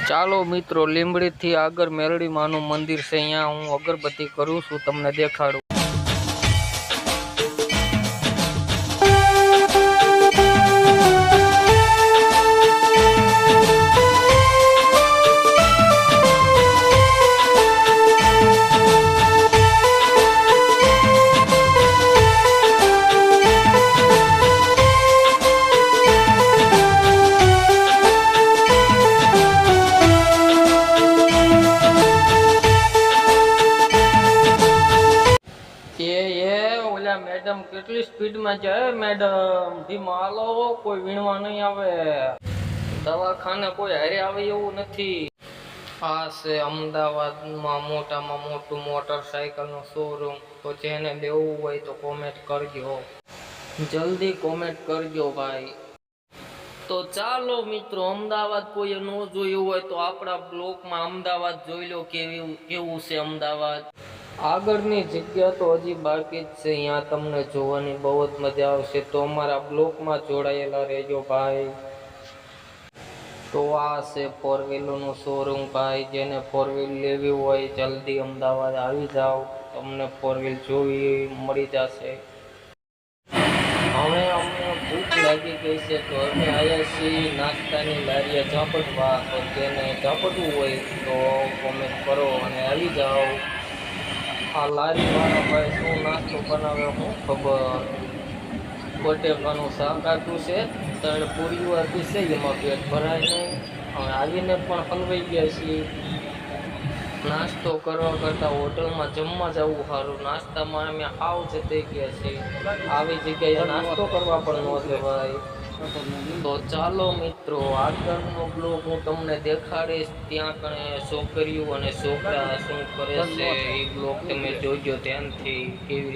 ચાલો મિત્રો, લીંબડી થી આગળ મેલડી માનું મંદિર છે, અહીંયા હું અગરબત્તી કરું છું, તમને દેખાડું। ઓલા મેડમ કેટલી સ્પીડ માં જાય મેડમ, ધીમા હાલો, કોઈ વીણવા નહીં આવે, દવાખાને કોઈ હારે આવે એવું નથી। આ છે અમદાવાદમાં મોટામાં મોટું મોટરસાયકલ નું શોરૂમ, તો જેને લેવું હોય તો કોમેન્ટ કરજો, જલ્દી કોમેન્ટ કરજો ભાઈ। તો ચાલો મિત્રો, અમદાવાદ કોઈ ન જોયું હોય તો આપણા બ્લોકમાં અમદાવાદ જોઈ લો, કેવું છે અમદાવાદ। આગળની જગ્યા તો હજી બાકી જ છે, અહીંયા તમને જોવાની બહુ જ મજા આવશે, તો અમારા બ્લોકમાં જોડાયેલા રહેજો ભાઈ। તો આ છે ફોર વ્હીલરનું શોરૂમ ભાઈ, જેને ફોર વ્હીલ લેવી હોય જલ્દી અમદાવાદ આવી જાઓ, તમને ફોર વ્હીલ જોવી મળી જશે। હવે અમને ભૂખ લાગી ગઈ છે, તો અમે આવ્યા છીએ નાસ્તાની લારીએ ઝાપટવા, તો જેને ઝાપટવું હોય તો કોમેન્ટ કરો અને આવી જાઓ। આ લારી વાળા ભાઈ શું નાસ્તો બનાવે શું ખબર, બટેકાનું શાક આપ્યું છે, 3 પૂરીઓ આપી છે, એમાં પેટ ભરાય નહીં। હવે આવીને પણ હલવાઈ ગયા છીએ, નાસ્તો કરવા કરતાં હોટલમાં જમવા જવું સારું, નાસ્તામાં અમે આવ જતી ગયા છીએ, આવી જગ્યાએ નાસ્તો કરવા પણ ન જવાય। તો ચાલો મિત્રો, આગળનો બ્લોગ હું તમને દેખાડીશ, ત્યાં કણે છોકરીઓ અને છોકરા શું કરે છે એ બ્લોગ તમે જોજો ધ્યાનથી, કેવી